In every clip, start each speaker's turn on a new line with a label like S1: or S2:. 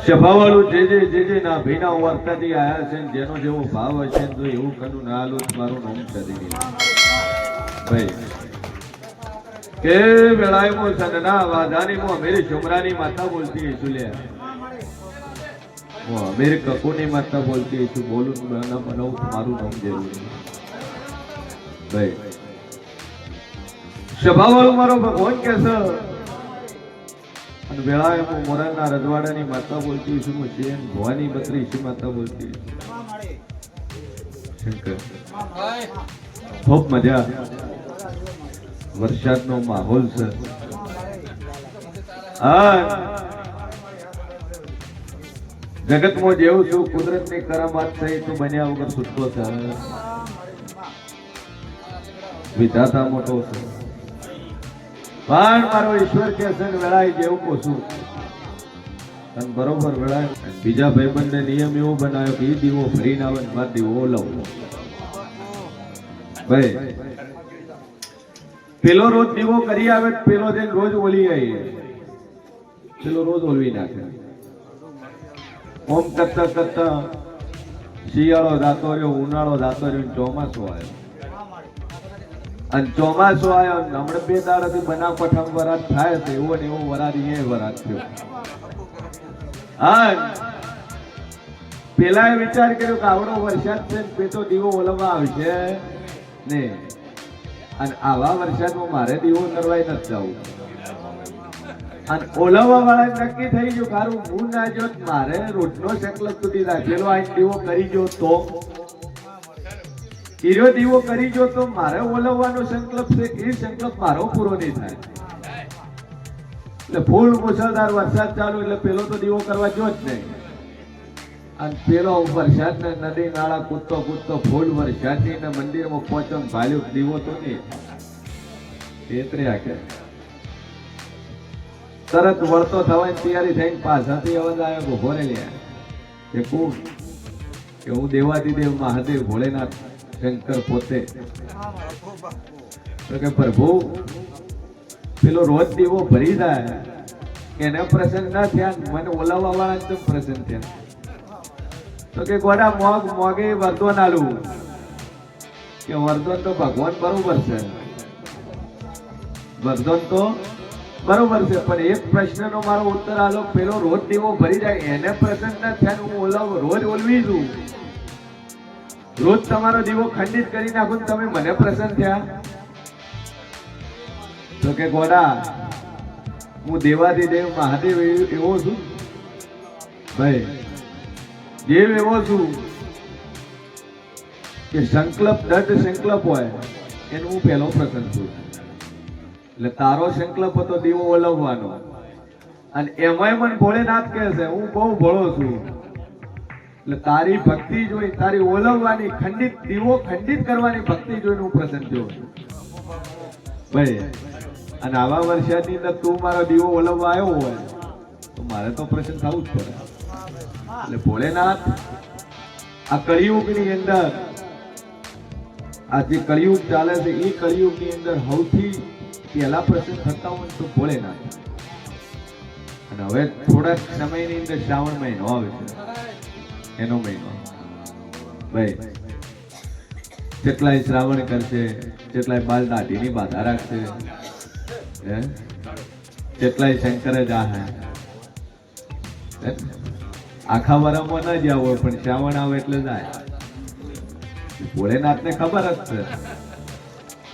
S1: સભાવાળું જે ના ભીના વર્તાથી આયા છે જેનો જેવો ભાવ હશે તો એવું કનું ના આલું મારું નામ ચડી ભાઈ કે વેળાએ મો સનના વાધાની મો મેરી છુમરાની માતા બોલતી સુલ્યા वो मेरे ककोनी माता बोलती है बोलूं ना बनाऊं तुम्हारू नाम जरूर भाई स्वभाव मारो भगवान कैसा वेळा मोराना रजवाड़ानी माता बोलती है मुझे भवानी बकरी सी माता बोलती है शंकर खूब मजा वरसादનો માહોલ છે જગતમાં જેવું છું કુદરતની કરામાત થઈ તો બન્યા વગર છૂટકો છે વિધાતા મોટો છે પણ મારો ઈશ્વર કે છે વેળાએ જેવું કોશું અને બરોબર વેળાએ બીજા ભાઈબંધને નિયમ એવો બનાવ્યો કે એ દીવો ફરીને આવે માર દીવો ઓલાવો ભાઈ પેલો રોજ દીવો કરી આવે પેલો દિન રોજ ઓલી આવી પેલો રોજ ઓલવી નાખે ઓમ કરતા કરતા શિયાળો જાતો રહ્યો ઉનાળો જાતો રહ્યો ચોમાસું આવ્યો અને ચોમાસું આવ્યો હમણાં 2 દાડાથી બનાસકાંઠા વરાત થાય છે એવો ને એવો વરાત અહીંયા વરાત થયો હા પેલા વિચાર કર્યો કે આવડો વરસાદ છે પેતો દીવો ઓલવવા આવશે ને અને આવા વરસાદમાં મારે દીવો કરવાય નથી જવું અને ઓલવવા વાળા નક્કી થઈ ગયું કારું હું ના જો મારે રોટનો સંકલ્પ સુધી રાખેલો આ દીવો કરી જો તો હીરો દીવો કરી જો તો મારે ઓલવવાનો સંકલ્પ છે એ સંકલ્પ મારો પૂરો નહીં થાય એટલે ફૂલ મુસળધાર વરસાદ ચાલુ એટલે પેલો તો દીવો કરવા જો જ નહીં અને પેલો વરસાદ ને નદી નાળા કૂદતો કૂદતો ફૂલ વરસાદની ને મંદિરમાં પહોંચો ભાલ્યો દીવો તો નહીં તેતરે આખે તરત વળતો થવાની તૈયારી થઈને પાછાથી અવાજ આવ્યો ઉભો રે લ્યા કે કોણ કે હું દેવાદિદેવ મહાદેવ ભોળેનાથ શંકર પોતે તો કે પ્રભુ પેલો રોજ દીવો ભરી જાય એને પ્રસન્ન ના થયા મને ઓલાવવા વાળા તો પ્રસન્ન થયા તો કે ગોડા મોગે વર્ધન આલું કે વર્ધન તો ભગવાન બરોબર છે વર્ધન તો બરોબર છે પણ એક પ્રશ્નનો મારો ઉત્તર આલો પેલો રોજ દીવો ભરી જાય એને પ્રસન્ન ન થયા હું રોજ ઓલવી છું રોજ તમારો દીવો ખંડિત કરી નાખું તમે મને પ્રસન્ન થયા તો કે ગોડા હું દેવાદિદેવ મહાદેવ એવો છું ભાઈ દેવ એવો છું કે સંકલ્પ દઢ સંકલ્પ હોય એનું હું પહેલો પ્રસન્ન છું એટલે તારો સંકલ્પ હતો દીવો ઓલવવાનો અને એમાંય મને ભોળેનાથ કહે છે હું બહુ ભોળો છું એટલે તારી ભક્તિ જોઈ તારી ઓલવવાની ખંડિત દીવો ખંડિત કરવાની ભક્તિ જોઈને હું પ્રસન્ન થયો ભાઈ અને આવા વરસાદની અંદર તું મારો દીવો ઓલવવા આવ્યો હોય તો મારે તો પ્રસન્ન થવું જ પડે એટલે ભોળેનાથ આ કળિયુગની અંદર આ જે કળિયુગ ચાલે છે એ કળિયુગની અંદર સૌથી પહેલા પ્રસન્ન થતા હોય તો ભોળેનાથ અને હવે થોડા સમયની અંદર શ્રાવણ મહિનો આવે છે એનો મહિનો ભાઈ જેટલાય શ્રાવણ કરશે જેટલાય બાલ દાઢીની બાધા રાખશે જેટલાય શંકર જ આ આખા વરામાં ન જ્યાં હોય પણ શ્રાવણ આવે એટલે જાય ભોળેનાથને ખબર જ છે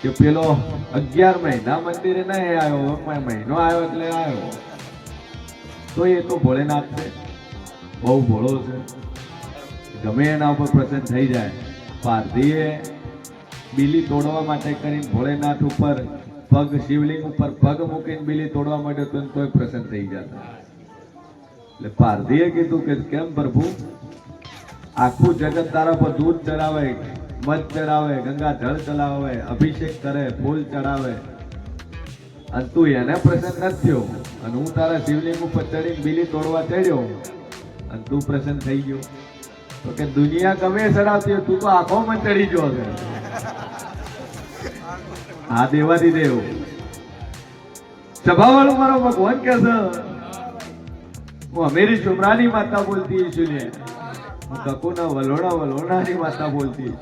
S1: કે પેલો 11 મહિના મંદિરે નહીં આવ્યો મહિનો આવ્યો એટલે આવ્યો તો એ તો ભોળેનાથ છે બહુ ભોળો છે ગમે એના ઉપર પ્રસન્ન થઈ જાય પારધીએ બીલી તોડવા માટે કરીને ભોળેનાથ ઉપર પગ શિવલિંગ ઉપર પગ મૂકીને બીલી તોડવા માટે તોય પ્રસન્ન થઈ જતા એટલે પારધીએ કીધું કે કેમ પ્રભુ આખું જગત તારા પર દૂધ ચડાવે મધ ચડાવે ગંગા જળ ચડાવે અભિષેક કરે ફૂલ ચડાવે અને તું એને પ્રસન્ન નથી થયો અને હું તારા શિવલિંગ ઉપર ચડીને બીલી તોડવા ચડ્યો અને તું પ્રસન્ન થઈ ગયો તો કે દુનિયા ગમે ચડાવતી હોય તું તો આખો માં ચડી ગયો છે આ દેવાદિદેવ સભાવાળો મારો ભગવાન કે છે वो मेरी शुमरानी माता बोलती है इसलिए वो ककुना वलोणाની માતા બોલતી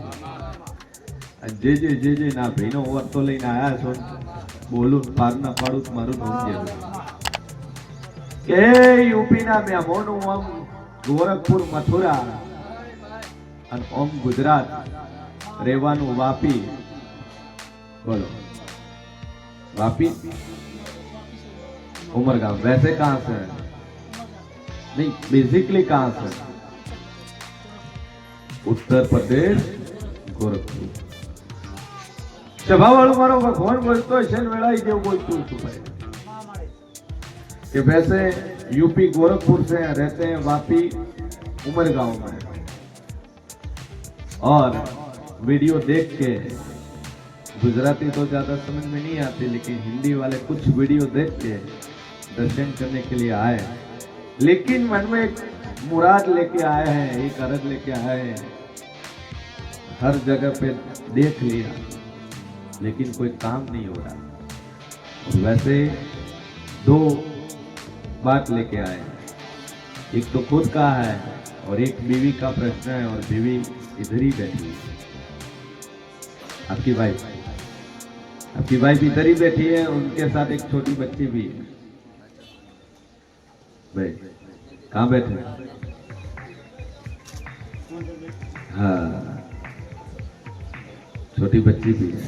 S1: જે ના ભાઈનો ઓવર તો લઈને આયા છો બોલું પાર ના પાડું મારું નામ જેવું કે યુપી ના મેમોનું ઓમ ગોરખપુર મથુરા અને ઓમ ગુજરાત રહેવાનું વાપી बोलो वापी उमरगांव वैसे कहां से है नहीं बेसिकली कहां से उत्तर प्रदेश गोरखपुर सभा वालों मारो भगवान बोलते शन वेड़ा ही देव बोलते भाई कि वैसे यूपी गोरखपुर से रहते हैं वापी उमरगांव में और वीडियो देख के गुजराती तो ज्यादा समझ में नहीं आती लेकिन हिंदी वाले कुछ वीडियो देख के दर्शन करने के लिए आए लेकिन मन में एक मुराद लेके आए हैं एक अर्ज लेके आए हैं हर जगह पे देख लिया लेकिन कोई काम नहीं हो रहा और वैसे दो बात लेके आए हैं एक तो खुद का है और एक बीवी का प्रश्न है और बीवी इधर ही बैठी है आपकी वाइफ इधर ही बैठी है उनके साथ एक छोटी बच्ची भी है भाई कहाँ बैठे हाँ छोटी बच्ची भी है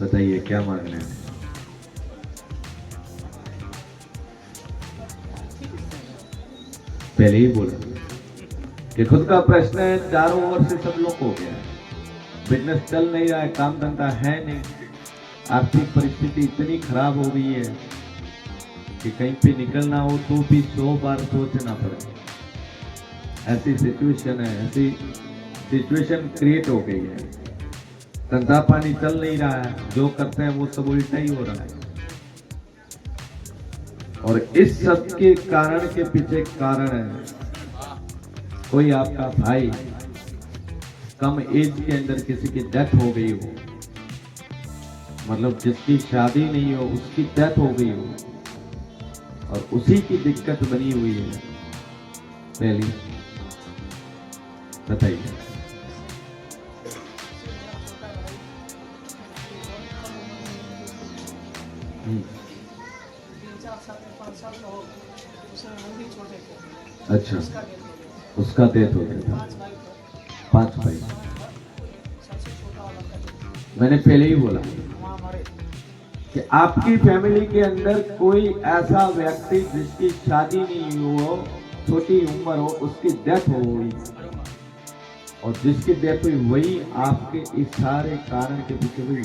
S1: बताइए क्या मांगना है पहले ही बोला कि खुद का प्रश्न है चारों ओर से सब लोग हो गया है बिजनेस चल नहीं रहा है काम धंधा है नहीं आर्थिक परिस्थिति इतनी खराब हो गई है कि कहीं पे निकलना हो तो भी 100 बार सोचना पड़े ऐसी सिचुएशन है ऐसी सिचुएशन क्रिएट हो गई है धंधा पानी चल नहीं रहा है जो करते हैं वो सब उल्टा ही हो रहा है और इस सब के कारण के पीछे कारण है कोई आपका भाई कम एज के अंदर किसी की डेथ हो गई हो मतलब जिसकी शादी नहीं हो उसकी डेथ हो गई हो और उसी की दिक्कत बनी हुई है पहली बताइए अच्छा उसका डेथ हो गया था 5 भाई मैंने पहले ही बोला कि आपकी फैमिली के अंदर कोई ऐसा व्यक्ति जिसकी शादी नहीं हो छोटी उम्र हो उसकी डेथ हो गई और जिसकी डेथ हुई वही आपके इस सारे कारण के पीछे हुई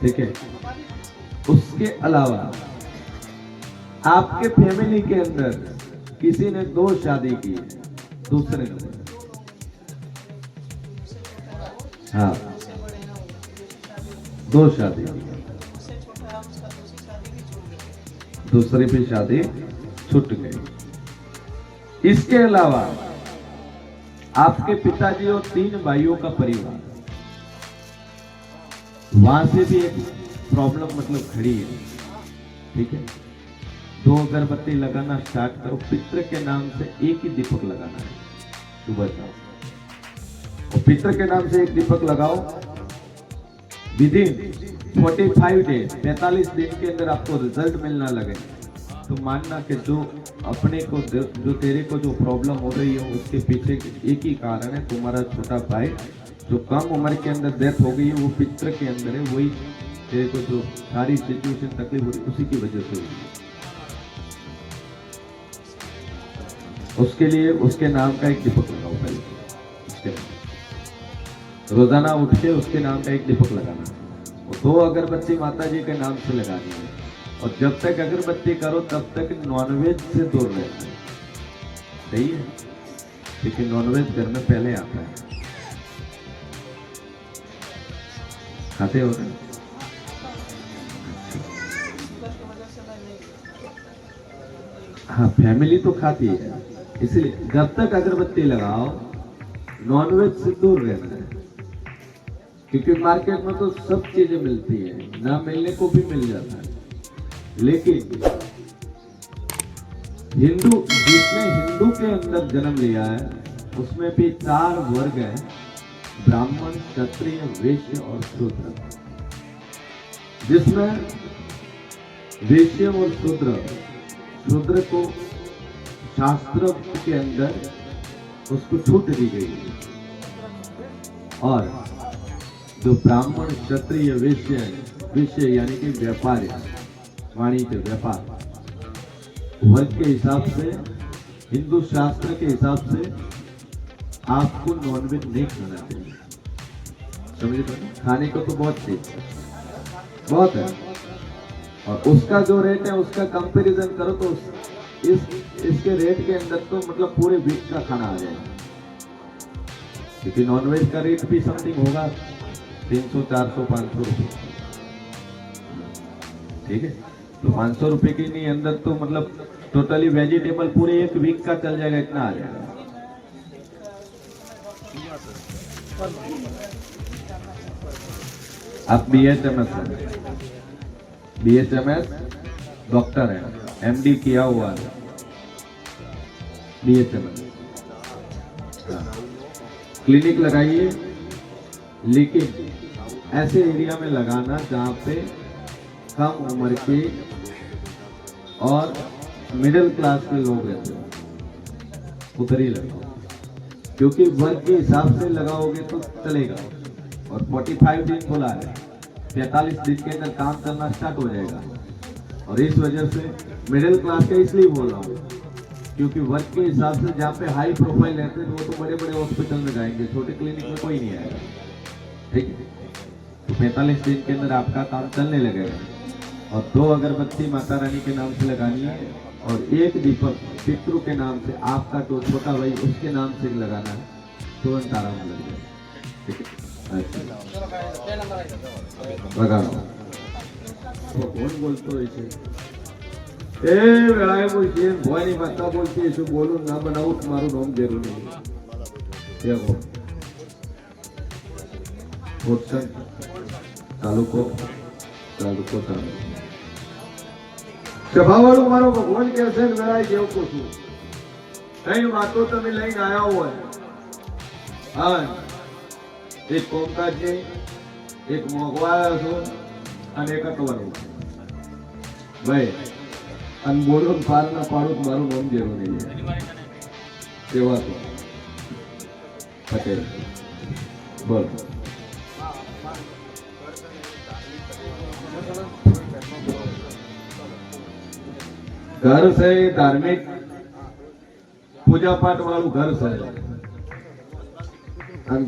S1: ठीक है उसके अलावा आपके फैमिली के अंदर किसी ने 2 शादी की दूसरे नंबर हाँ 2 शादी दूसरी भी शादी छूट गई इसके अलावा आपके पिताजी और 3 भाइयों का परिवार वहां से भी एक प्रॉब्लम मतलब खड़ी है ठीक है 2 अगरबत्ती लगाना स्टार्ट करो पितृ के नाम से एक ही दीपक लगाना है सुबह शाम और पितृ के नाम से एक दीपक लगाओ विदिन 45 डेज 45 दिन के अंदर आपको रिजल्ट मिलना लगे तो मानना कि जो अपने को जो तेरे को जो प्रॉब्लम हो रही है उसके पीछे एक ही कारण है तुम्हारा छोटा भाई जो कम उम्र के अंदर डेथ हो गई है वो पितृ के अंदर है वही तेरे को जो सारी सिचुएशन तकलीफ हो रही उसी की वजह से हुई उसके लिए उसके नाम का एक दीपक लगाओ पहले उसके रोजाना उठ के उसके नाम का एक दीपक लगाना और 2 अगरबत्ती माता जी के नाम से लगानी है और जब तक अगरबत्ती करो तब तक नॉनवेज से दूर रहना है सही है लेकिन नॉनवेज घर में पहले आता है खाते हो ना हाँ फैमिली तो खाती है इसलिए जब तक अगरबत्ती लगाओ नॉनवेज से दूर रहना है क्योंकि मार्केट में तो सब चीजें मिलती है ना मिलने को भी मिल जाता है लेकिन हिंदू, जिसने हिंदू के अंदर जन्म लिया है उसमें भी 4 वर्ग है, ब्राह्मण, क्षत्रिय, वैश्य और शूद्र। जिसमें वैश्य और शूद्र को शास्त्र के अंदर उसको छूट दी गई है, और जो ब्राह्मण, क्षत्रिय, वैश्य यानी कि व्यापारी, वाणिज्य व्यापार वर्ग के हिसाब से, हिंदू शास्त्र के हिसाब से आपको नॉनवेज नहीं खाना चाहिए। समझे? खाने को तो बहुत चीज बहुत है, और उसका जो रेट है उसका कंपैरिजन करो तो इसके रेट के अंदर तो मतलब पूरे वीक का खाना आ जाएगा, क्योंकि नॉनवेज का रेट भी समथिंग होगा 300, 400, 500 रुपये। ठीक है, तो 500 रुपए के नहीं अंदर तो मतलब टोटली वेजिटेबल पूरे 1 वीक का चल जाएगा, इतना आ जाएगा। आप BHMS डॉक्टर है, MD किया हुआ है BHMS, क्लिनिक लगाइए, लेकिन ऐसे एरिया में लगाना जहां पे कम उम्र के और मिडिल क्लास के लोग रहते हो, उधर ही लगाओ, क्योंकि वर्ग के हिसाब से लगाओगे तो चलेगा। और 45 दिन बोला है, 45 दिन के अंदर काम करना स्टार्ट हो जाएगा। और इस वजह से मिडिल क्लास का इसलिए बोल रहा हूँ, क्योंकि वर्ग के हिसाब से जहाँ पे हाई प्रोफाइल रहते हैं वो तो बड़े बड़े हॉस्पिटल में जाएंगे, छोटे क्लिनिक में कोई नहीं आएगा। ठीक है, तो 45 दिन के अंदर आपका काम चलने लगेगा। और 2 अगरबत्ती माता रानी के नाम से लगानी है, और 1 दीपक पितृ के नाम से, आपका जो छोटा भाई उसके नाम से लगाना है, तुरंत आराम लग जाएगा। ठीक है, लगा लो। तो कौन बोलते हो इसे? ए वेळाए बोलते भवानी माता बोलते इसे बोलून ना बनाऊ मारू नाम जरूरी नहीं। देखो चालू को સભાવાળું મારો ભગવાન કહે છે વેળાએ જેવું પૂછું કઈ વાતો તમે લઈને આવ્યા હોય, હા, એક કોમકાજી, એક મોગવાળા છો અને એક અકવરું ભાઈ, અને બોલું પાર ના પાડું મારું નામ જરૂરી છે એવા તો પટેલ બોલ। घर से धार्मिक पूजा पाठ वालू घर से,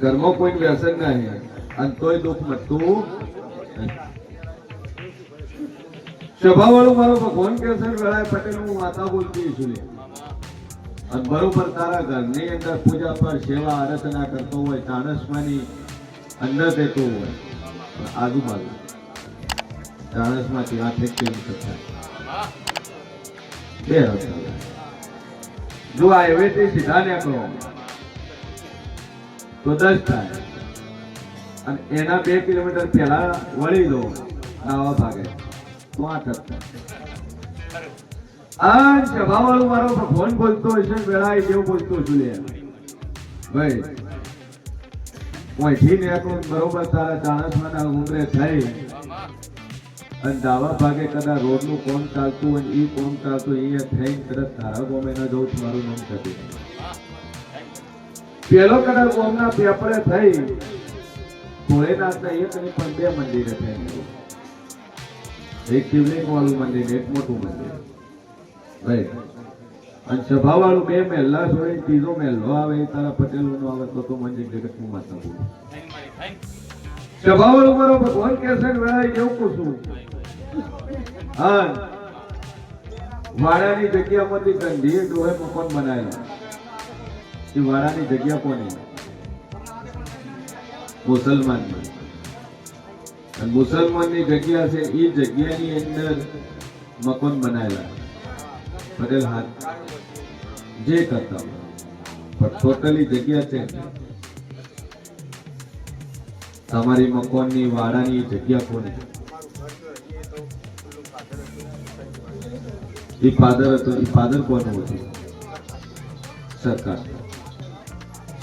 S1: घर में कोई व्यसन नहीं, तोय दुख मटू। सभा वालू मारो भगवान के वेळाए पटेल हूँ माता बोलती सुनी, बरोबर तारा घर नी अंदर पूजा पर सेवा आराधना करते हो, चाणसमानी अंदर देते हो, आजू बाजू चाणसमा 8 किलोमीटर था जो हाईवे से सीधा निकलो तो 10 થાય, અને એના 2 કિલોમીટર પહેલા વળી દો નાવા ભાગે તો 8 થાય। આ સભાવાળું મારો ફોન બોલતો હશે વેળાએ જેવું બોલતો છું લે ભાઈ, ઓયથી નીકળું બરોબર તારા ચાણસમાના ઉમરે થઈ અને દાવા ભાગે કદા રોડનું કોમ ચાલતું હોય, ઈ કોમ ચાલતું અહીંયા થઈને તરત તારા ગોમેના જવું મારું નામ થતું પેલો કદા ગોમના પેપરે થઈ ભોળેનાથના 1 નહીં પણ 2 મંદિરે થઈને, એક શિવલિંગ વાળું મંદિર, એક મોટું મંદિર ભાઈ, અને સભાવાળું 2 મહેલા છોડી 3જો મહેલો આવે એ તારા પટેલોનો આવે તો મંદિર જગતનું માતા બોલું। સભાવાળું મારો ભગવાન કહેશે વેળાએ જેવું પૂછું, હા, વાડાની જગ્યામાંથી ગંધીએ ડોહે મકાન બનાવેલા, એ વાડાની જગ્યા કોની? મુસલમાનની, અને મુસલમાનની જગ્યા છે એ જગ્યાની અંદર મકાન બનાવેલા પટેલ હાથ જે કરતા પણ ટોટલી જગ્યા છે તમારી મકાનની વાડાની જગ્યા કોની? એ ફાધર હતો. એ ફાધર કોનું હતું? સરકાર.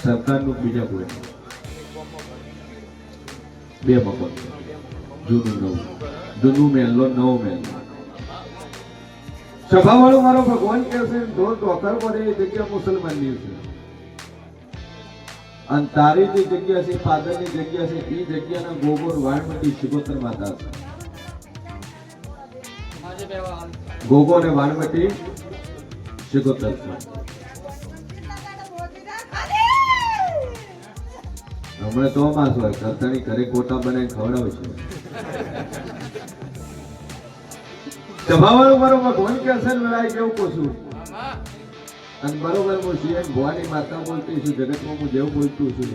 S1: સરકારનું બીજા કોઈ બે મકાન, જૂનું નવું, જૂનું મહેલો નવો મહેલો. સભાવાળો મારો ભગવાન કહે છે ઢોર ઢોકર પડે એ જગ્યા મુસલમાનની છે, અને તારી જે જગ્યા છે ફાધરની જગ્યા છે એ જગ્યાના ગોગોર વાણમતી શિગોતર માતા છે. ગોગો ને વાણમતી શિગોતર છે. હમણાં તો માસ હોય કરતાની ઘરે ગોટા બનાવીને ખવડાવે છે. સભાવાળું મારો ભગવાન કે અસર લડાઈ કેવું પૂછું, અને બરોબર હું શિયન ભવાની માતા બોલતી છું, જગતમાં હું જેવું બોલતું છું.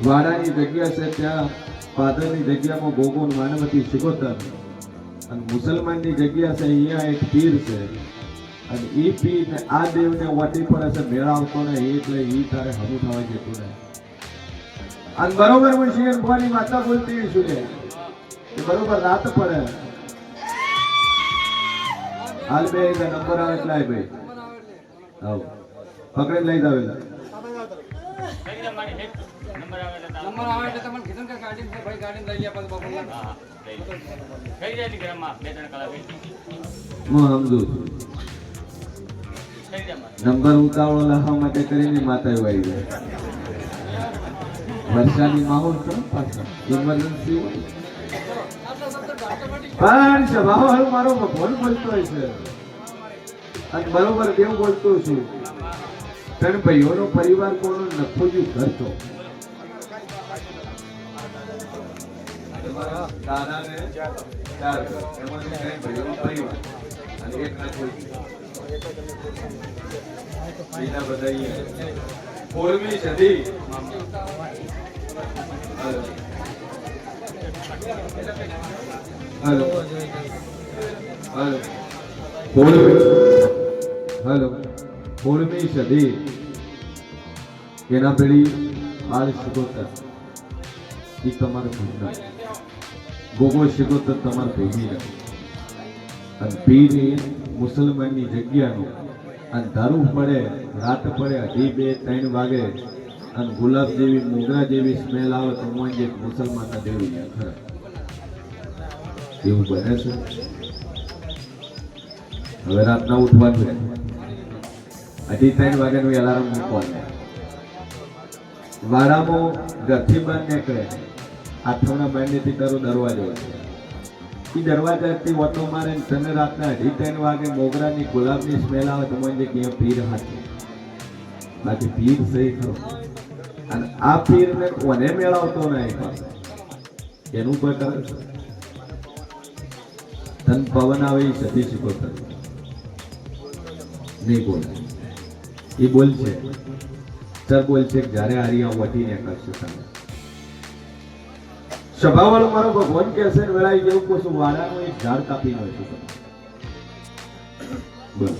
S1: વાડાની જગ્યા છે ત્યાં ફાધરની જગ્યામાં ગોગો વાણમતી શિગોતર, અને મુસલમાનની જગ્યા છે અહીંયા એક પીર છે, અને એ પીર ને આ દેવને વટી પડે છે મેળા આવતો ને એટલે એ તારે હમું થવા જતું ને. અને બરોબર હું શિયન ભવાની માતા બોલતી છું ને બરોબર રાત પડે હાલ બે નંબર આવે એટલે આય ભાઈ આવ પકડી લઈ જાવેલા
S2: નંબર આવે એટલે તમને કીધું કે ગાડી ભાઈ ગાડી લઈ લે પછી બપોર કઈ જાય ઘરમાં બે ત્રણ કલાક
S1: હું સમજુ છું. નંબર ઉતાવળો લાવવા માટે કરીને માતા આવી જાય. વર્ષાની માહોલ છે પાછા ઇમરજન્સી પણ સભાવાળો મારો ભગવાન બોલતો હોય છે, અને બરોબર કેવું બોલતો છું. ત્રણ ભાઈઓનો પરિવાર કોનો નફો જ કરતો દાદાને ચાર એમાંથી ત્રણ ભાઈઓનો પરિવાર અને એક નફો બીજા બધા 16મી સદી હેલો હેલો 16મી સદી એના પેઢી બાળ શિગોતર એ તમારા ભૂલના ગોગો શિગોતર તમારા ભૂમિના, અને પીર મુસલમાનની જગ્યાનું, અને ધારું પડે રાત પડે 2-3 વાગે અને ગુલાબ જેવી મોગરા જેવી સ્મેલ આવે તો મોન જે મુસલમાનના દેવી ખરા એવું બને છે. હવે રાતના ઉઠવાનું રહે 2-3 વાગ્યાનું એલાર્મ મૂકવાનું. વાડામાં ઘરથી બહાર નીકળે આઠમના બાંધેથી તારો દરવાજો છે, એ દરવાજાથી ઓટો મારે તને રાતના 2-3 વાગે મોગરાની ગુલાબની સ્મેલ આવે તો મને કે પીર હાથે બાકી પીર સહી ખરો. અને આ પીરને કોને મેળવતો નહીં એનું કોઈ કારણ છે. ધન પવન આવે એ સતી શિકોતર નહીં બોલે, એ બોલશે સર બોલશે જ્યારે આરિયા વટીને કરશે તમે. સભાવાળો મારો ભગવાન કહેશે ને વેળાઈ જેવું કોશું વાડાનું એક ઝાડ કાપી નાખ્યું તમે બોલ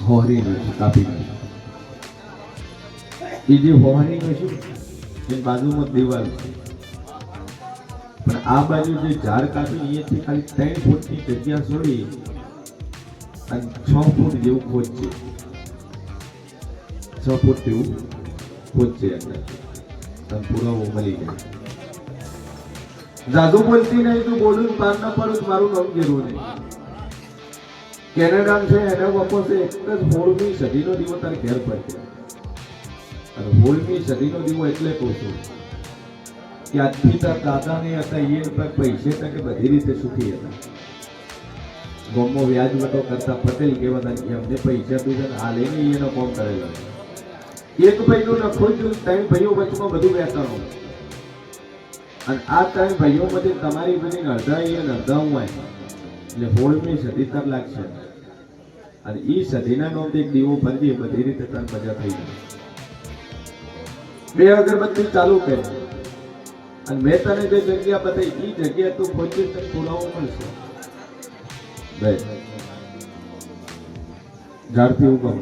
S1: હોરી કાપી નાખ્યું. એ જે હોવાની કશું એ બાજુમાં દિવાલ છે, પણ આ બાજુ જે ઝાડ કાપી અહીંયાથી ખાલી 3 ફૂટની જગ્યા છોડી અને 6 ફૂટ જેવું ખોદ છે, 6 ફૂટ જેવું ખોદ છે અંદર, તમે પુરાવો મળી જાય. જાદુ બોલતી નહીં તું બોલું પાર ના પડું મારું નામ જરૂર નહીં. કેનેડા છે એના બાપો છે એક જ 16મી સદીનો દીવો તારે ઘેર પડશે, અને 16મી સદીનો દીવો એટલે કહું છું કે આજથી તાર દાદાને હતા એ પૈસે હતા કે બધી રીતે સુખી હતા. ગામમાં વ્યાજ વટો કરતા પટેલ કહેવાતા એમને પૈસા પીધા હાલે નહીં એનો કોમ કરેલો. એક ભાઈનું નખો જ 3 ભાઈઓ વચમાં બધું વેચાણું, અને આ 3 ભાઈઓમાંથી તમારી બધી અડધા એ અડધા હું હોય એટલે 16મી સદી તાર લાગશે, અને એ સદીના નોંધ એક દીવો ભરજે બધી રીતે તાર મજા થઈ જાય. 2 અગરબત્તી ચાલુ કરી અને મેં તને જે જગ્યા બતાવી એ જગ્યા તું ખોજી તને પુરાવો મળશે. ઝાડથી ઉગમ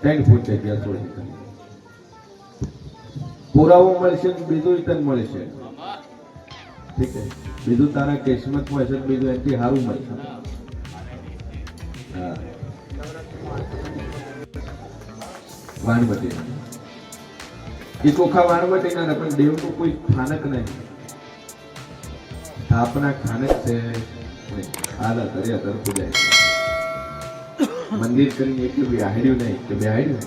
S1: 3 ફૂટ જગ્યા છોડી પુરાવો મળશે, બીજું તને મળશે. ઠીક છે બીજું તારા કિસ્મતમાં હશે તો બીજું એનાથી સારું મળશે હા વાણવટી એ કોખા વાણવટી ના પણ દેવનું કોઈ સ્થાનક નહીં સ્થાપના ખાનક છે આલા કર્યા તર પૂજાય મંદિર કરીને એટલું બેહાડ્યું નહીં કે બેહાડ્યું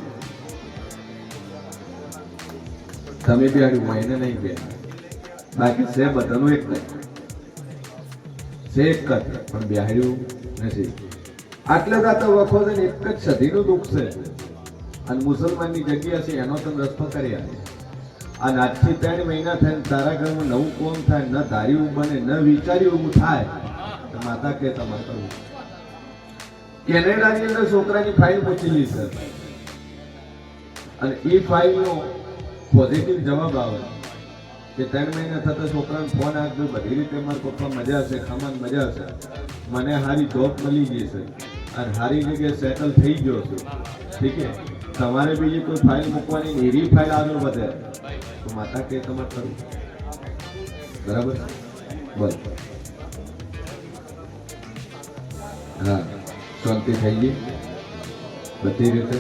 S1: તમે બેહાડ્યું હોય એને નહીં બે બાકી છે બધાનું એક જ છે એક જ પણ બેહાડ્યું નથી આટલે જ આ તો વખો છે ને એક જ સદીનું દુઃખ છે અને મુસલમાનની જગ્યા છે એનો તમે રસ્તો કરી આવે અને આજથી 3 મહિના થાય તારા ઘરમાં નવું કોમ થાય ન ધાર્યું બને ન વિચાર્યું એવું થાય તો માતા કે તમારે કરવું કેનેડાની અંદર છોકરાની ફાઇલ મોકલી છે અને એ ફાઇલનો પોઝિટિવ જવાબ આવે કે 3 મહિના થતા છોકરાને ફોન આપજો બધી રીતે મારા પપ્પા મજા છે ખાવાની મજા છે મને સારી જોબ મળી ગઈ છે અને સારી જગ્યાએ સેટલ થઈ ગયો છું ઠીક છે તમારે બીજી કોઈ ફાઇલ મૂકવાની એવી ફાઇલ આગળ વધે તો માતા કે તમારે કરવું બરાબર બોલ હા શાંતિ થઈ ગઈ બધી રીતે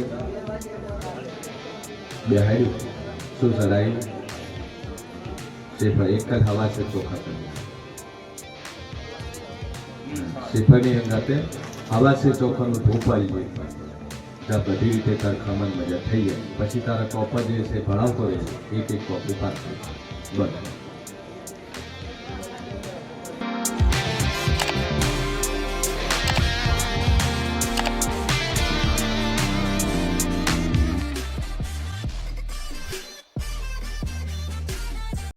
S1: બેહાડ્યું શું સડાયું શ્રીફળ એક જ હવા છે ચોખા શ્રીફળની અંગાતે હવા છે ચોખાનું ધૂપ આવી ગયું ત્યાં બધી રીતે તાર ખાવાની મજા થઈ જાય પછી તારા કોપર જે છે ભણાવતો રહે એક એક કોપી પાસ બસ